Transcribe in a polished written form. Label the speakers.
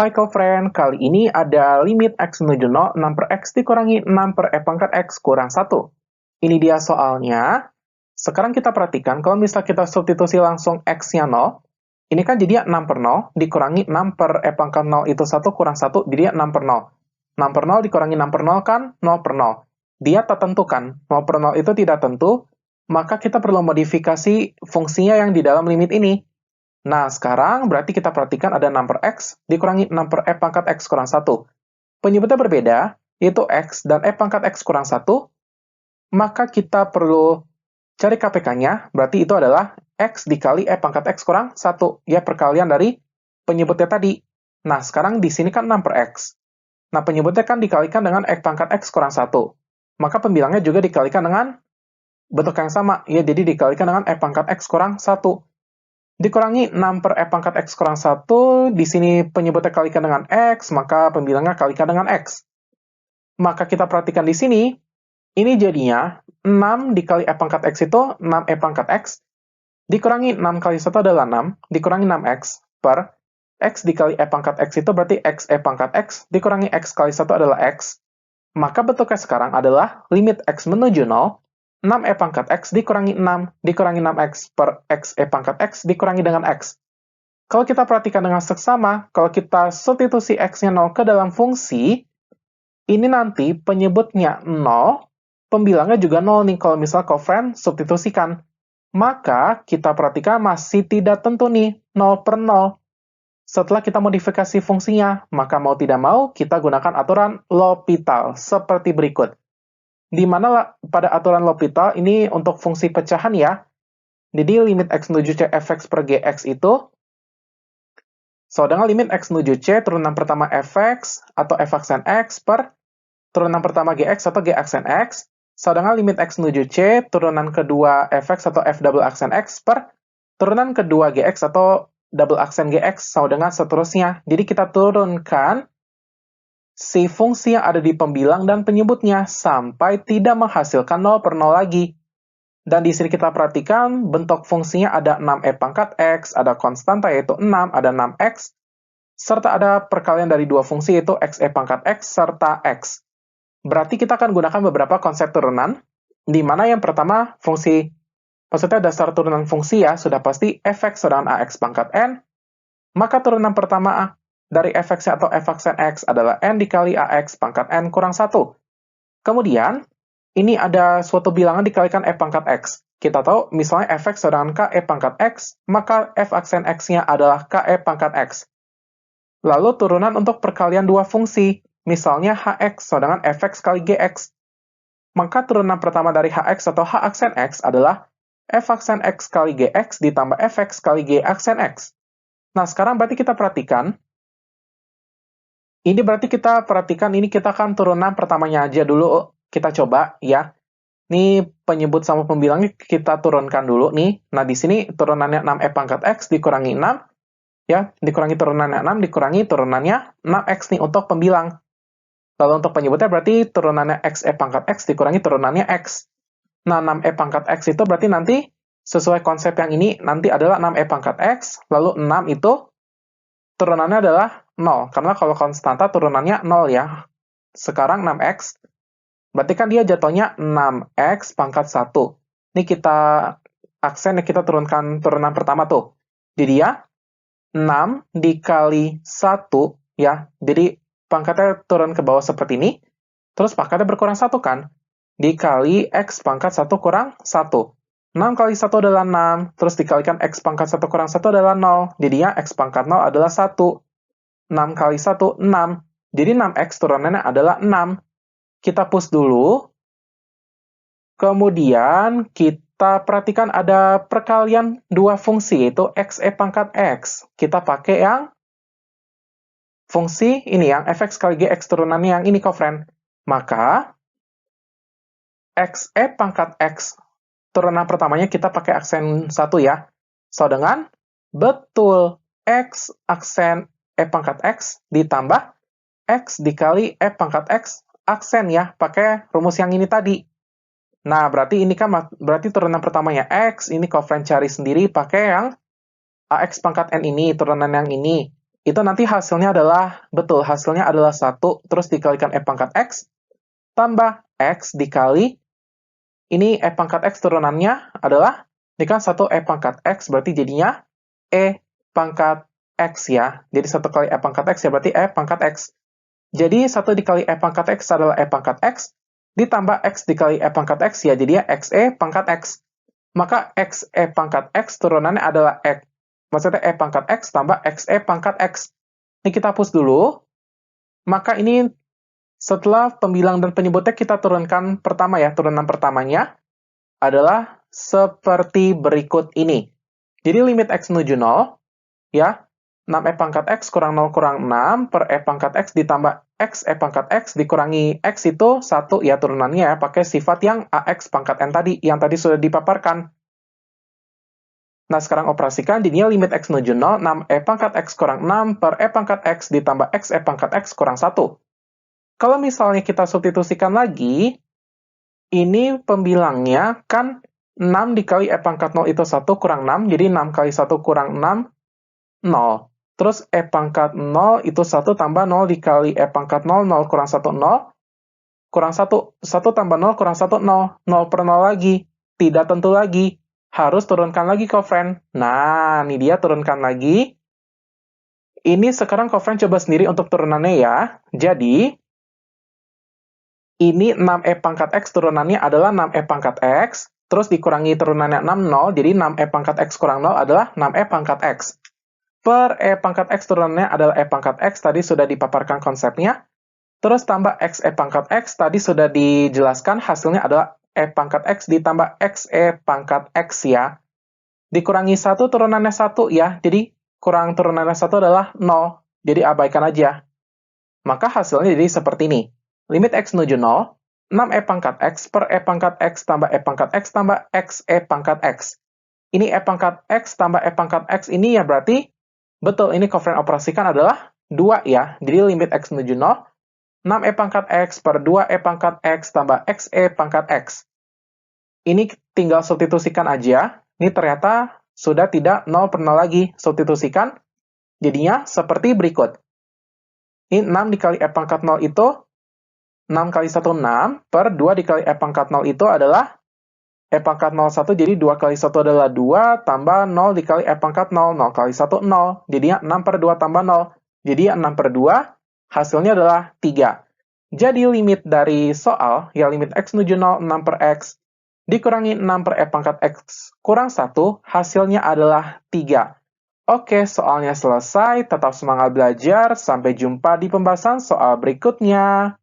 Speaker 1: Hai co-friend, kali ini ada limit x menuju 0, 6 per x dikurangi 6 per e pangkat x kurang 1. Ini dia soalnya. Sekarang kita perhatikan, kalau misal kita substitusi langsung x-nya 0, ini kan jadi 6 per 0, dikurangi 6 per e pangkat 0 itu 1 kurang 1, jadi 6 per 0. 6 per 0 dikurangi 6 per 0 kan 0 per 0. Dia tak tentu kan, 0 per 0 itu tidak tentu, maka kita perlu modifikasi fungsinya yang di dalam limit ini. Nah, sekarang berarti kita perhatikan ada 6 per x dikurangi 6 per e pangkat x kurang 1. Penyebutnya berbeda, yaitu x dan e pangkat x kurang 1, maka kita perlu cari KPK-nya, berarti itu adalah x dikali e pangkat x kurang 1, ya perkalian dari penyebutnya tadi. Nah, sekarang di sini kan 6 per x. Nah, penyebutnya kan dikalikan dengan e pangkat x kurang 1. Maka pembilangnya juga dikalikan dengan bentuk yang sama, ya jadi dikalikan dengan e pangkat x kurang 1. Dikurangi 6 per e pangkat x kurang 1, di sini penyebutnya kalikan dengan x, maka pembilangnya kalikan dengan x. Maka kita perhatikan di sini, ini jadinya 6 dikali e pangkat x itu 6 e pangkat x, dikurangi 6 kali 1 adalah 6, dikurangi 6x, per x dikali e pangkat x itu berarti x e pangkat x, dikurangi x kali 1 adalah x. Maka bentuknya sekarang adalah limit x menuju 0, 6e pangkat x dikurangi 6, dikurangi 6x per x e pangkat x dikurangi dengan x. Kalau kita perhatikan dengan seksama, kalau kita substitusi x-nya 0 ke dalam fungsi, ini nanti penyebutnya 0, pembilangnya juga 0 nih kalau misal co-friend substitusikan. Maka kita perhatikan masih tidak tentu nih, 0 per 0. Setelah kita modifikasi fungsinya, maka mau tidak mau kita gunakan aturan L'Hopital seperti berikut. Di mana pada aturan L'Hopital ini untuk fungsi pecahan ya. Jadi limit x menuju c fx per gx itu sama dengan limit x menuju c turunan pertama fx atau f aksen x per turunan pertama gx atau g aksen x sama dengan limit x menuju c turunan kedua fx atau f double aksen x per turunan kedua gx atau double aksen gx sama dengan seterusnya. Jadi kita turunkan si fungsi yang ada di pembilang dan penyebutnya sampai tidak menghasilkan 0 per 0 lagi. Dan di sini kita perhatikan bentuk fungsinya ada 6e pangkat x, ada konstanta yaitu 6, ada 6x, serta ada perkalian dari dua fungsi yaitu xe pangkat x serta x. Berarti kita akan gunakan beberapa konsep turunan, di mana yang pertama fungsi, maksudnya dasar turunan fungsi ya, sudah pasti fx sedangkan ax pangkat n, maka turunan pertama dari fx atau f aksen x adalah n dikali ax pangkat n kurang 1. Kemudian, ini ada suatu bilangan dikalikan e pangkat x. Kita tahu, misalnya fx sedangkan k e pangkat x, maka f aksen x-nya adalah k e pangkat x. Lalu turunan untuk perkalian dua fungsi, misalnya hx sedangkan fx kali gx. Maka turunan pertama dari hx atau h aksen x adalah f aksen x kali gx ditambah fx kali g aksen x. Nah, sekarang berarti kita perhatikan, ini berarti kita perhatikan, ini kita kan turunan pertamanya aja dulu, kita coba ya. Ini penyebut sama pembilangnya kita turunkan dulu nih. Nah, di sini turunannya 6e pangkat x dikurangi 6, ya, dikurangi turunannya 6, dikurangi turunannya 6x nih untuk pembilang. Lalu untuk penyebutnya berarti turunannya xe pangkat x dikurangi turunannya x. Nah, 6e pangkat x itu berarti nanti sesuai konsep yang ini, nanti adalah 6e pangkat x, lalu 6 itu turunannya adalah 0, karena kalau konstanta turunannya 0 ya. Sekarang 6x, berarti kan dia jatuhnya 6x pangkat 1. Ini kita aksen, kita turunkan turunan pertama tuh. Jadi ya, 6 dikali 1, ya, jadi pangkatnya turun ke bawah seperti ini, terus pangkatnya berkurang 1 kan, dikali x pangkat 1 kurang 1. 6 kali 1 adalah 6, terus dikalikan x pangkat 1 kurang 1 adalah 0, jadinya x pangkat 0 adalah 1. 6 kali 1, 6. Jadi 6x turunannya adalah 6. Kita push dulu. Kemudian kita perhatikan ada perkalian dua fungsi, yaitu xe pangkat x. Kita pakai yang fungsi ini, yang fx kali gx turunannya yang ini, co-friend. Maka, xe pangkat x turunan pertamanya kita pakai aksen 1 ya. So, dengan betul x aksen e pangkat x ditambah x dikali e pangkat x aksen ya, pakai rumus yang ini tadi. Nah, berarti ini kan berarti turunan pertamanya x, ini co-friend cari sendiri pakai yang ax pangkat n ini, turunan yang ini. itu nanti hasilnya adalah, betul, hasilnya adalah 1, terus dikalikan E pangkat X, tambah X dikali, ini E pangkat X turunannya adalah, ini kan 1 E pangkat X, berarti jadinya E pangkat X ya. Jadi 1 kali E pangkat X ya, berarti E pangkat X. Jadi 1 dikali E pangkat X adalah E pangkat X, ditambah X dikali E pangkat X ya, jadinya XE pangkat X. Maka XE pangkat X turunannya adalah X. Maksudnya E pangkat X tambah XE pangkat X. Ini kita hapus dulu. Maka ini setelah pembilang dan penyebutnya kita turunkan pertama ya, turunan pertamanya adalah seperti berikut ini. Jadi limit X menuju 0, ya, 6E pangkat X kurang 0 kurang 6 per E pangkat X ditambah X E pangkat X dikurangi X itu 1 ya turunannya ya, pakai sifat yang AX pangkat N tadi, yang tadi sudah dipaparkan. Nah, sekarang operasikan, jadinya limit X menuju 0, 6E pangkat X kurang 6 per E pangkat X ditambah X E pangkat X kurang 1. Kalau misalnya kita substitusikan lagi, ini pembilangnya kan 6 dikali E pangkat 0 itu 1 kurang 6, jadi 6 kali 1 kurang 6, 0. Terus E pangkat 0 itu 1 tambah 0 dikali E pangkat 0, 0 kurang 1, 0. Kurang 1, 1 tambah 0 kurang 1, 0. 0 per 0 lagi. Tidak tentu lagi. Harus turunkan lagi cofren. Nah, ini dia turunkan lagi. Ini sekarang cofren coba sendiri untuk turunannya ya. Jadi, ini 6E pangkat X turunannya adalah 6E pangkat X. Terus dikurangi turunannya 6, 0. Jadi 6E pangkat X kurang 0 adalah 6E pangkat X. Per E pangkat X turunannya adalah E pangkat X, tadi sudah dipaparkan konsepnya. Terus tambah X E pangkat X, tadi sudah dijelaskan hasilnya adalah E pangkat X ditambah X E pangkat X ya. Dikurangi 1 turunannya 1 ya, jadi kurang turunannya 1 adalah 0, jadi abaikan aja. Maka hasilnya jadi seperti ini. Limit X menuju 0, 6E pangkat X per E pangkat X tambah E pangkat X tambah X E pangkat X. Ini E pangkat X tambah E pangkat X ini ya berarti, betul, ini cofren operasikan adalah 2 ya. Jadi limit X menuju 0, 6E pangkat X per 2E pangkat X tambah XE pangkat X. Ini tinggal substitusikan aja. Ini ternyata sudah tidak 0 per 0 lagi. Substitusikan, jadinya seperti berikut. Ini 6 dikali E pangkat 0 itu, 6 kali 1, 6, per 2 dikali E pangkat 0 itu adalah E pangkat 0, 1, jadi 2 kali 1 adalah 2, tambah 0 dikali E pangkat 0, 0 kali 1, 0. Jadinya 6 per 2 tambah 0. Jadi 6 per 2, hasilnya adalah 3. Jadi limit dari soal, ya limit X menuju 0, 6 per X, dikurangi 6 per E pangkat X kurang 1, hasilnya adalah 3. Oke, soalnya selesai. Tetap semangat belajar. Sampai jumpa di pembahasan soal berikutnya.